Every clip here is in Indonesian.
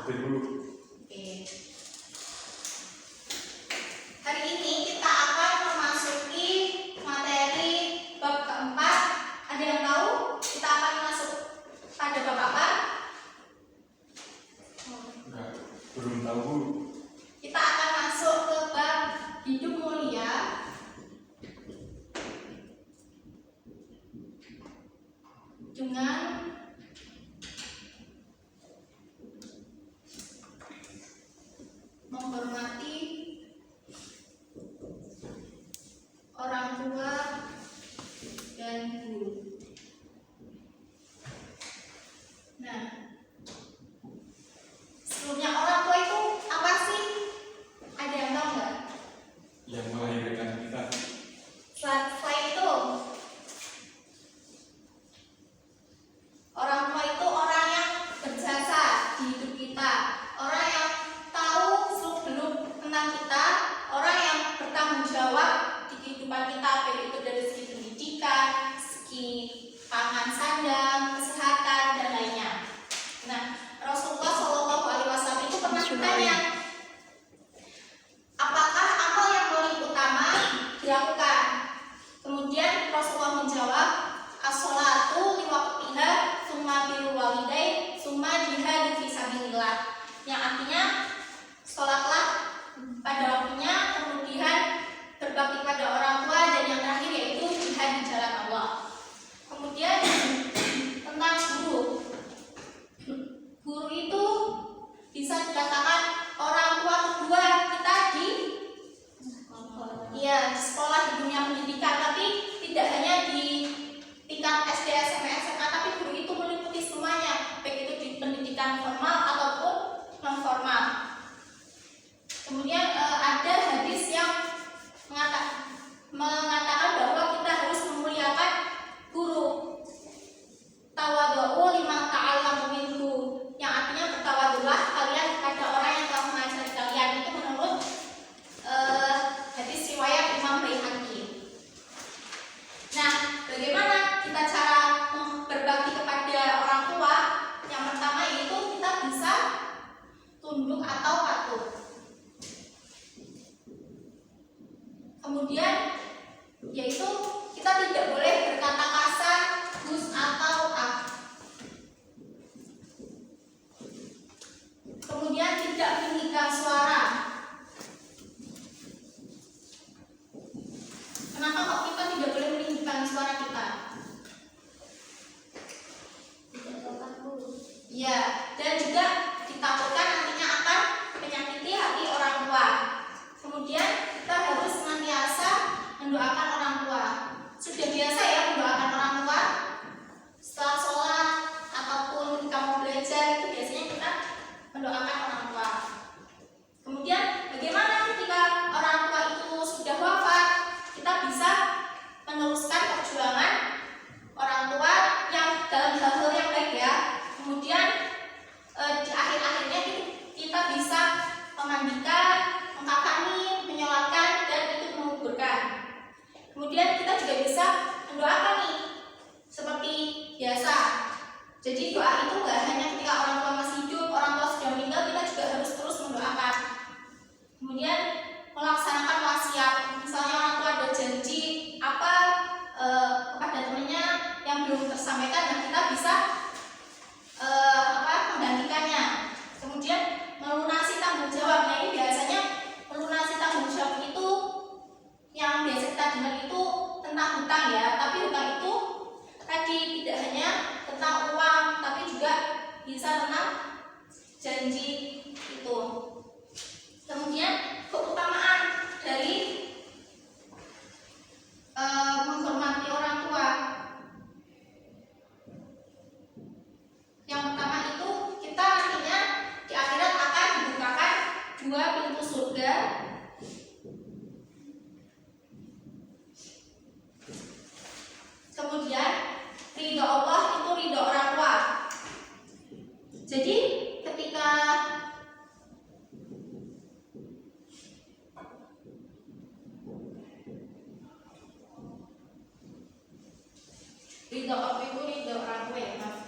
HP dulu. Oke. Hari ini kita akan memasuki materi bab keempat. Ada yang tahu kita akan masuk pada bab apa? Enggak, belum tahu Bu. Kita akan masuk ke bab hidup mulia. Dengan menghormati orang tua dan guru. Nah, sebelumnya orang tua itu apa sih? Ada yang tahu nggak? Yang melahirkan kita. Setelah itu, orang tua itu orang yang berjasa di hidup kita, orang yang tahu seluk-beluk tentang kita, orang yang bertanggung jawab di kehidupan kita, baik itu dari segi pendidikan, segi pangan sandang, kesehatan dan lainnya. Nah, Rasulullah Shallallahu Alaihi Wasallam itu pernah ditanya, apakah amal yang paling utama dilakukan? Kemudian Rasulullah menjawab, as-sholatu li waqtiha, summa birrul walidain, summa jihad fi sabilillah. Yang artinya sholatlah pada waktunya, kemudian berbakti pada orang tua, dan yang terakhir yaitu jihad di jalan Allah. Kemudian tentang guru. Guru itu bisa dikatakan orang tua kedua kita di sekolah di dunia pendidikan, tapi tidak hanya di tingkat SD, SMP, SMA, tapi guru itu meliputi semuanya, baik itu di pendidikan formal ataupun non formal. Kemudian ada hadis yang mengatakan bahwa kita harus memuliakan guru. Tawadhu liman ta'allamu minhu, yang artinya bertawadhulah kalian kepada orang yang telah mengajari kalian. Itu menurut hadis riwayat Imam Baihaqi. Nah, bagaimana kita cara berbakti kepada orang tua? Yang pertama yaitu kita bisa tunduk atau patuh. Kemudian yaitu kita tidak boleh berkata kasar, gus atau ah. Kemudian tidak meninggikan suara. Kenapa kok kita tidak boleh meninggikan suara kita? Ya, dan juga ditakutkan nantinya akan menyakiti hati orang tua. Kemudian kita harus senantiasa mendoakan orang tua. Sudah biasa ya mendoakan orang tua setelah sholat ataupun ketika mau belajar, itu biasanya kita mendoakan orang tua. Kemudian bagaimana ketika orang tua itu sudah wafat? Kita bisa meneruskan perjuangan orang tua yang dalam hal-hal yang baik ya. Kemudian di akhir-akhirnya kita bisa memandikan, mengkafani, menyolatkan, dan itu menguburkan. Kemudian kita juga bisa mendoakan nih seperti biasa. Jadi doa itu nggak hanya ketika orang tua masih hidup, orang tua sudah meninggal, kita juga harus terus mendoakan. Kemudian melaksanakan wasiat. Misalnya orang tua ada janji apa kepada temannya yang belum tersampaikan, dan kita bisa menggantikannya. Kemudian melunasi tanggung jawab. Nah, ini biasanya melunasi tanggung jawab itu yang biasa kita dengar itu tentang hutang ya, tapi hutang itu tadi tidak hanya tentang uang, tapi juga bisa tentang janji itu. Kemudian keutamaan dari menghormati orang tua. Yang pertama itu kita nantinya di akhirat akan dibukakan 2 pintu surga. Kemudian ridho Allah itu ridho orang tua. Jadi ketika ridho Allah itu ridho orang tua ya, maaf.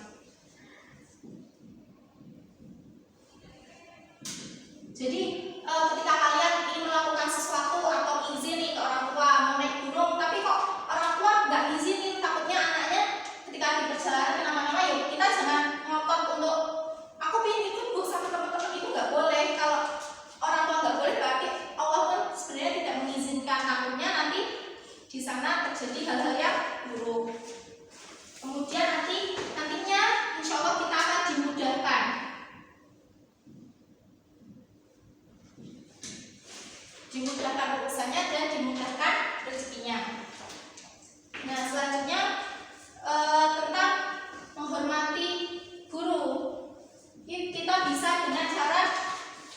bisa dengan cara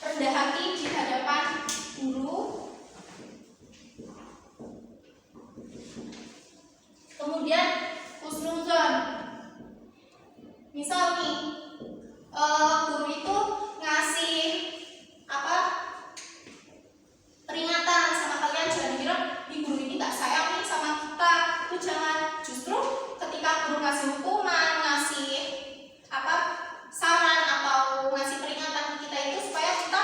rendah hati di hadapan guru. Kemudian husnuzon. Misal nih, guru itu ngasih peringatan sama kalian, jangan bilang di guru ini nggak sayang nih sama kita. Itu jangan, justru ketika guru ngasih hukuman, ngasih saran atau ngasih peringatan ke kita itu supaya kita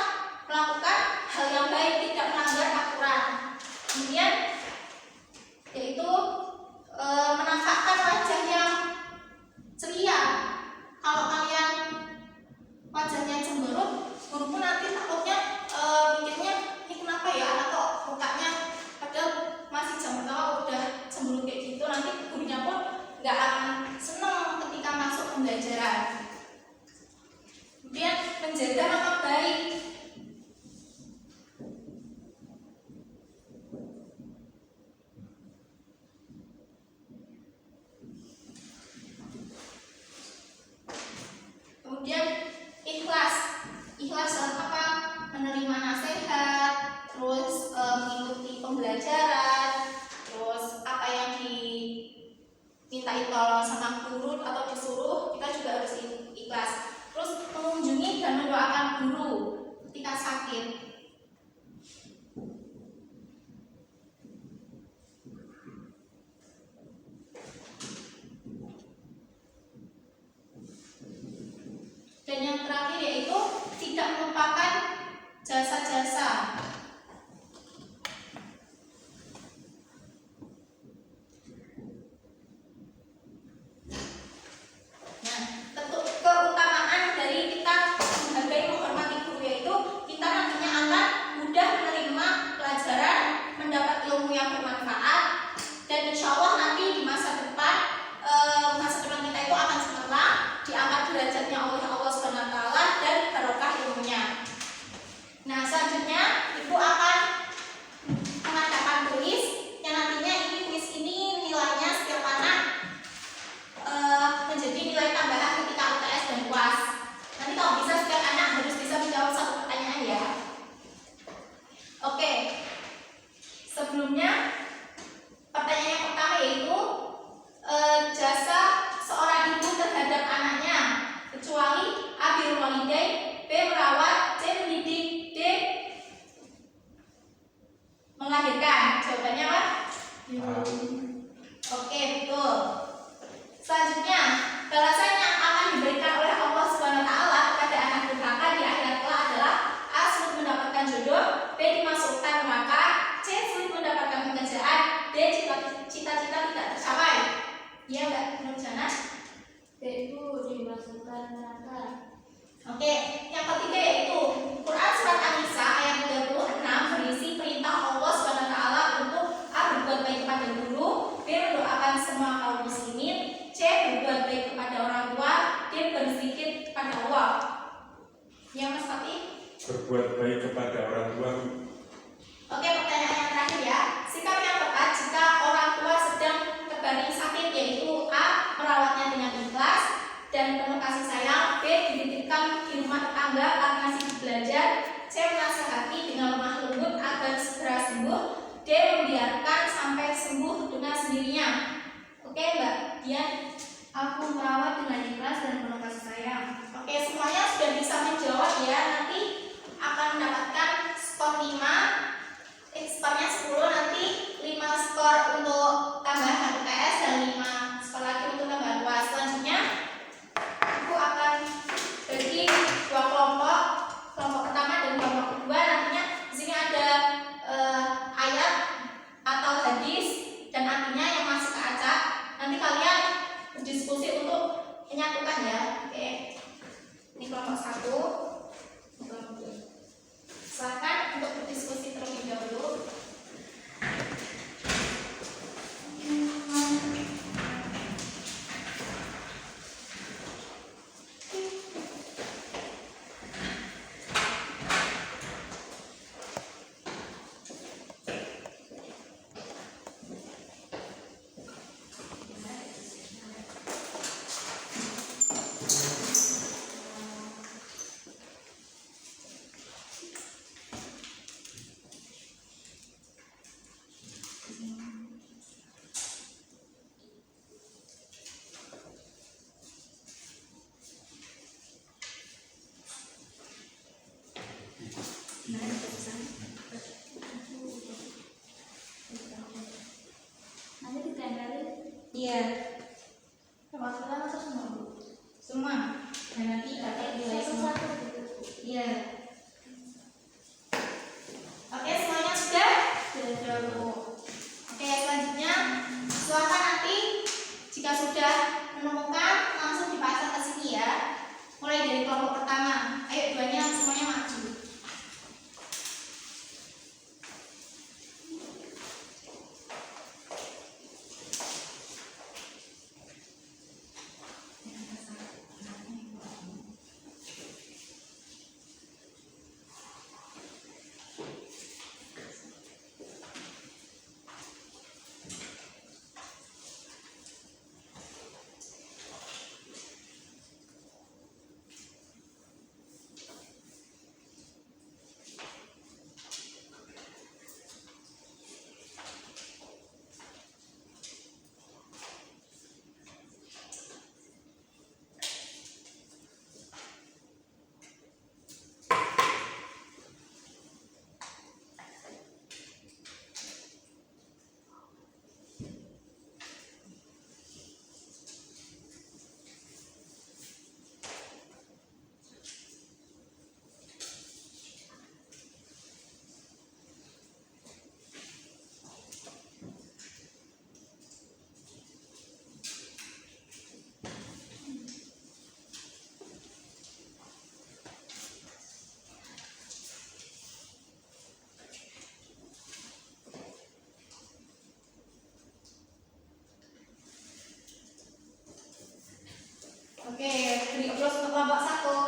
melakukan hal yang baik, tidak melanggar aturan. Kemudian yaitu menampakkan wajah yang ceria. Kalau kalian wajahnya cemberut, guru pun nanti takutnya mikirnya ini kenapa ya anak kok mukanya padahal masih jam pertama udah cemberut kayak gitu. Nanti gurunya pun nggak akan senang ketika masuk pembelajaran. Kemudian menjaga nama baik. Kemudian ikhlas dalam menerima nasihat, terus mengikuti pembelajaran, terus apa yang dimintai tolong sama guru atau disuruh kita juga harus ikhlas. Terus mengunjungi dan mendoakan guru ketika sakit. Dan yang terakhir yaitu tidak melupakan jasa-jasa. Nah, tentu keutamaan dari kita menghargai, menghormati guru yaitu kita nantinya akan mudah menerima pelajaran, mendapat ilmu yang bermanfaat, dan insya Allah nanti di masa depan kita itu akan cemerlang, diangkat derajatnya oleh Allah Subhanahu wa Ta'ala, dan barokah ilmunya. Nah, selanjutnya Ibu akan mengadakan kuis yang nantinya kuis ini nilainya setiap anak menjadi nilai tambahan ketika UTS dan UAS. Nanti kalau bisa setiap anak harus bisa menjawab satu pertanyaan ya. Oke. Sebelumnya pertanyaan yang pertama yaitu jasa seorang ibu terhadap anaknya, kecuali A. birrul walidain, B. merawat, C. mendidik, D. melahirkan. Jawabannya apa? Oke, betul. Selanjutnya, balasan yang akan diberikan oleh Allah Subhanahu wa Ta'ala kepada anak durhaka di akhirat kelak adalah A. sulit mendapatkan jodoh, B. dimasukkan neraka, C. sulit mendapatkan pekerjaan, D. cita-cita tidak tercapai. Iya enggak, menurut Jana? D. itu dimasukkan neraka. Oke, yang ketiga yaitu Quran surat An-Nisa ayat 36 berisi perintah Allah Subhanahu wa Ta'ala untuk A. berbuat baik kepada guru, B. mendoakan semua kaum muslimin, C. berbuat baik kepada orang tua, D. berzikir kepada Allah. Ya Mas Fatih? Berbuat baik kepada orang tua. Oke, pertanyaan yang terakhir ya. Sikap yang tepat jika orang tua sedang terbaring sakit yaitu A. merawatnya dengan ikhlas dan penuh kasih sayang, B. dititipkan di rumah tetangga karena sibuk belajar, C. menasihati dengan lemah lembut agar segera sembuh, D. membiarkan sampai sembuh dengan sendirinya. Oke Mbak Dian? Aku merawat dengan ikhlas dan penuh kasih sayang. Oke, semuanya sudah bisa menjawab ya. Nanti akan mendapatkan skor 5, skornya 10, nanti 5 skor untuk tambahan UTS dan 5 skor lagi untuk tambahan UAS. Selanjutnya aku akan bagi 2 kelompok Nanti ditempelin. Iya. Perwakilan atau semua Bu? Semua. Dan nanti pakai nilai semua. Satu-satu gitu. Iya. Oke, semuanya sudah? Sudah Bu. Oke, selanjutnya silakan nanti jika sudah menemukan langsung dipasang ke sini ya. Mulai dari kelompok pertama. Ayo duanya semuanya maju. Oke, beri close untuk kelompok 1.